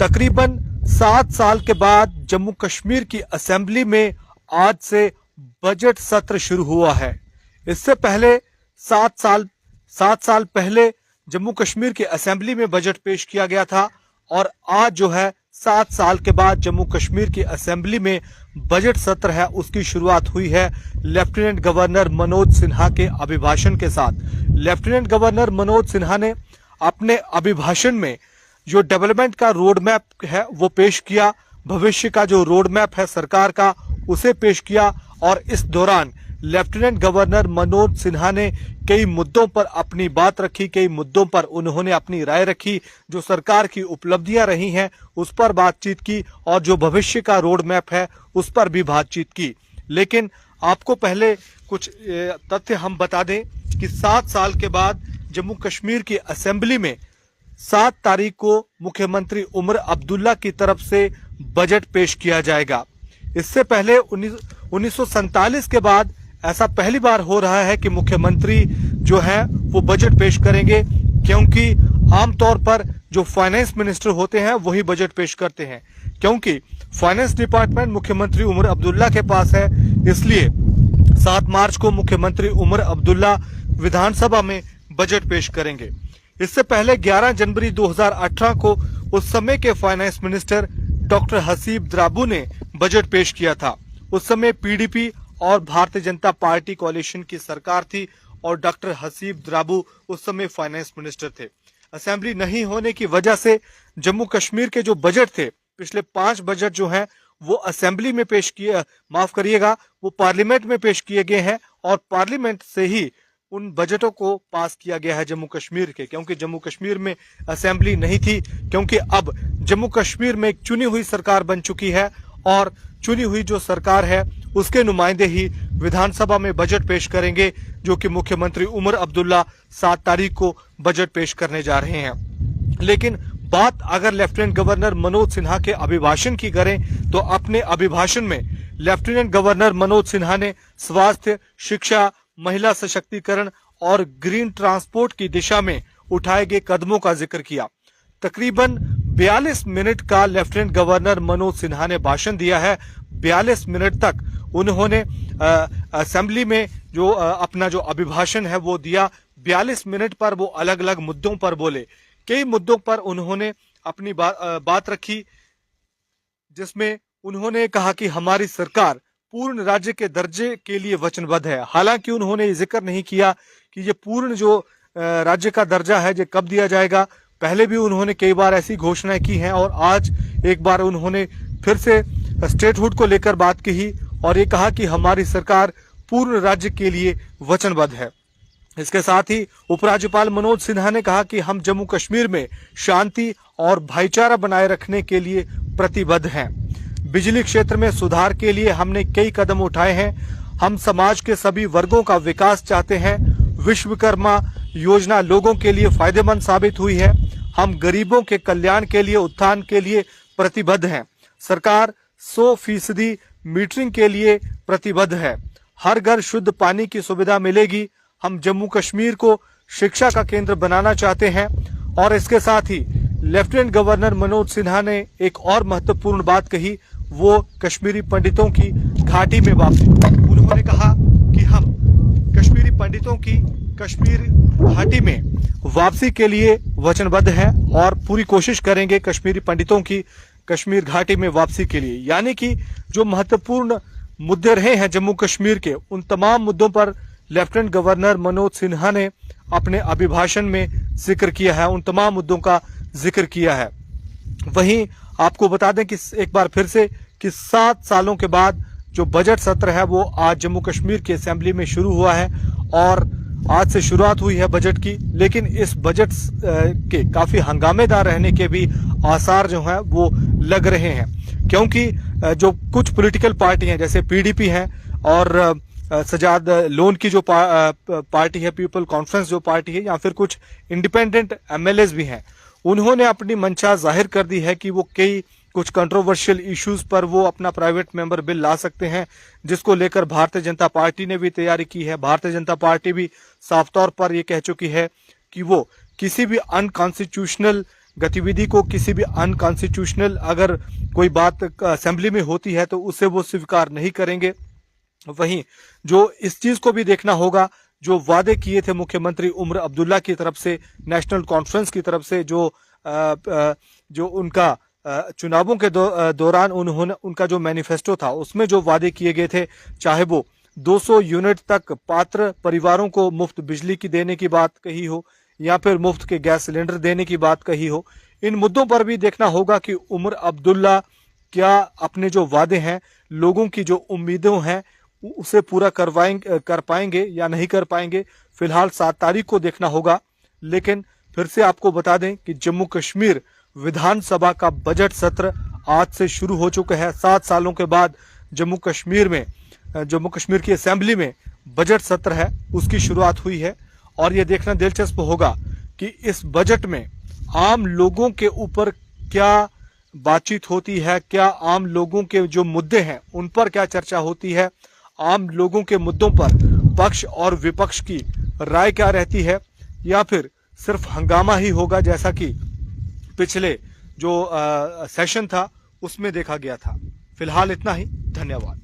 तकरीबन 7 साल के बाद जम्मू कश्मीर की असेंबली में आज से बजट सत्र शुरू हुआ है। इससे पहले 7 साल पहले जम्मू कश्मीर की असेंबली में बजट पेश किया गया था और आज जो है 7 साल के बाद जम्मू कश्मीर की असेंबली में बजट सत्र है उसकी शुरुआत हुई है लेफ्टिनेंट गवर्नर मनोज सिन्हा के अभिभाषण के साथ। लेफ्टिनेंट गवर्नर मनोज सिन्हा ने अपने अभिभाषण में जो डेवलपमेंट का रोड मैप है वो पेश किया, भविष्य का जो रोड मैप है सरकार का उसे पेश किया और इस दौरान लेफ्टिनेंट गवर्नर मनोज सिन्हा ने कई मुद्दों पर अपनी बात रखी, कई मुद्दों पर उन्होंने अपनी राय रखी, जो सरकार की उपलब्धियां रही हैं उस पर बातचीत की और जो भविष्य का रोड मैप है उस पर भी बातचीत की। लेकिन आपको पहले कुछ तथ्य हम बता दें कि 7 साल के बाद जम्मू कश्मीर की असेंबली में 7 तारीख को मुख्यमंत्री उमर अब्दुल्ला की तरफ से बजट पेश किया जाएगा। इससे पहले 1947 के बाद ऐसा पहली बार हो रहा है कि मुख्यमंत्री जो है वो बजट पेश करेंगे, क्योंकि आमतौर पर जो फाइनेंस मिनिस्टर होते हैं वही बजट पेश करते हैं। क्योंकि फाइनेंस डिपार्टमेंट मुख्यमंत्री उमर अब्दुल्ला के पास है, इसलिए 7 मार्च को मुख्यमंत्री उमर अब्दुल्ला विधानसभा में बजट पेश करेंगे। इससे पहले 11 जनवरी 2018 को उस समय के finance minister doctor Haseeb Drabu ने बजट पेश किया था। उस समय पीडीपी और भारतीय जनता पार्टी कोalition की सरकार थी और डॉक्टर हसीब द्राबू उस समय फाइनेंस मिनिस्टर थे। असेंबली नहीं होने की वजह से जम्मू कश्मीर के जो बजट थे, पिछले 5 बजट जो हैं वो असेंबली में पेश किए, माफ करिएगा, वो पार्लियामेंट में पेश किए गए हैं और पार्लियामेंट से ही उन बजटों को पास किया गया है जम्मू कश्मीर के, क्योंकि जम्मू कश्मीर में असेंबली नहीं थी। क्योंकि अब जम्मू कश्मीर में एक चुनी हुई सरकार बन चुकी है और चुनी हुई जो सरकार है उसके नुमाइंदे ही विधानसभा में बजट पेश करेंगे, जो कि मुख्यमंत्री उमर अब्दुल्ला 7 तारीख को बजट पेश करने जा रहे हैं। लेकिन बात अगर लेफ्टिनेंट गवर्नर मनोज सिन्हा के अभिभाषण की करें तो अपने अभिभाषण में लेफ्टिनेंट गवर्नर मनोज सिन्हा ने स्वास्थ्य, शिक्षा, महिला सशक्तिकरण और ग्रीन ट्रांसपोर्ट की दिशा में उठाए गए कदमों का जिक्र किया। तकरीबन 42 मिनट का लेफ्टिनेंट गवर्नर मनोज सिन्हा ने भाषण दिया है। 42 मिनट तक उन्होंने असेंबली में जो अपना जो अभिभाषण है वो दिया। 42 मिनट पर वो अलग अलग मुद्दों पर बोले। कई मुद्दों पर उन्होंने अपनी बात रखी, जिसमें उन्होंने कहा कि हमारी सरकार पूर्ण राज्य के दर्जे के लिए वचनबद्ध है। हालांकि उन्होंने ये जिक्र नहीं किया कि ये पूर्ण जो राज्य का दर्जा है ये कब दिया जाएगा। पहले भी उन्होंने कई बार ऐसी घोषणाएं की हैं और आज एक बार उन्होंने फिर से स्टेटहुड को लेकर बात की और ये कहा कि हमारी सरकार पूर्ण राज्य के लिए वचनबद्ध है। इसके साथ ही उपराज्यपाल मनोज सिन्हा ने कहा कि हम जम्मू कश्मीर में शांति और भाईचारा बनाए रखने के लिए प्रतिबद्ध हैं। बिजली क्षेत्र में सुधार के लिए हमने कई कदम उठाए हैं। हम समाज के सभी वर्गों का विकास चाहते हैं। विश्वकर्मा योजना लोगों के लिए फायदेमंद साबित हुई है। हम गरीबों के कल्याण के लिए, उत्थान के लिए प्रतिबद्ध हैं। सरकार 100% मीटरिंग के लिए प्रतिबद्ध है। हर घर शुद्ध पानी की सुविधा मिलेगी। हम जम्मू कश्मीर को शिक्षा का केंद्र बनाना चाहते हैं। और इसके साथ ही लेफ्टिनेंट गवर्नर मनोज सिन्हा ने एक और महत्वपूर्ण बात कही, वो कश्मीरी पंडितों की घाटी में वापसी। उन्होंने कहा कि हम कश्मीरी पंडितों की कश्मीर घाटी में वापसी के लिए वचनबद्ध हैं और पूरी कोशिश करेंगे कश्मीरी पंडितों की कश्मीर घाटी में वापसी के लिए। यानी कि जो महत्वपूर्ण मुद्दे रहे हैं जम्मू कश्मीर के, उन तमाम मुद्दों पर लेफ्टिनेंट गवर्नर मनोज सिन्हा ने अपने अभिभाषण में जिक्र किया है, उन तमाम मुद्दों का जिक्र किया है। वहीं आपको बता दें कि एक बार फिर से कि 7 सालों के बाद जो बजट सत्र है वो आज जम्मू कश्मीर की असेंबली में शुरू हुआ है और आज से शुरुआत हुई है बजट की। लेकिन इस बजट के काफी हंगामेदार रहने के भी आसार जो हैं वो लग रहे हैं, क्योंकि जो कुछ पॉलिटिकल पार्टी हैं जैसे पीडीपी है और सजाद लोन की जो पार्टी है, पीपल कॉन्फ्रेंस जो पार्टी है, या फिर कुछ इंडिपेंडेंट एमएलएस भी हैं, उन्होंने अपनी मंशा जाहिर कर दी है कि वो कुछ कंट्रोवर्शियल इश्यूज पर वो अपना प्राइवेट मेंबर बिल ला सकते हैं, जिसको लेकर भारतीय जनता पार्टी ने भी तैयारी की है। भारतीय जनता पार्टी भी साफ तौर पर ये कह चुकी है कि वो किसी भी अनकॉन्स्टिट्यूशनल गतिविधि को, किसी भी अनकॉन्स्टिट्यूशनल अगर कोई बात असेंबली में होती है तो उसे वो स्वीकार नहीं करेंगे। वहीं जो इस चीज को भी देखना होगा, जो वादे किए थे मुख्यमंत्री उमर अब्दुल्ला की तरफ से, नेशनल कॉन्फ्रेंस की तरफ से, जो उनका चुनावों के दौरान उन्होंने उनका जो मैनिफेस्टो था उसमें जो वादे किए गए थे, चाहे वो 200 यूनिट तक पात्र परिवारों को मुफ्त बिजली की देने की बात कही हो या फिर मुफ्त के गैस सिलेंडर देने की बात कही हो, इन मुद्दों पर भी देखना होगा कि उमर अब्दुल्ला क्या अपने जो वादे हैं, लोगों की जो उम्मीदें हैं, उसे पूरा कर पाएंगे या नहीं कर पाएंगे। फिलहाल 7 तारीख को देखना होगा। लेकिन फिर से आपको बता दें कि जम्मू कश्मीर विधानसभा का बजट सत्र आज से शुरू हो चुका है। 7 सालों के बाद जम्मू कश्मीर की असेंबली में बजट सत्र है, उसकी शुरुआत हुई है। और यह देखना दिलचस्प होगा कि इस बजट में आम लोगों के ऊपर क्या बातचीत होती है, क्या आम लोगों के जो मुद्दे हैं उन पर क्या चर्चा होती है, आम लोगों के मुद्दों पर पक्ष और विपक्ष की राय क्या रहती है, या फिर सिर्फ हंगामा ही होगा जैसा कि पिछले जो सेशन था उसमें देखा गया था। फिलहाल इतना ही। धन्यवाद।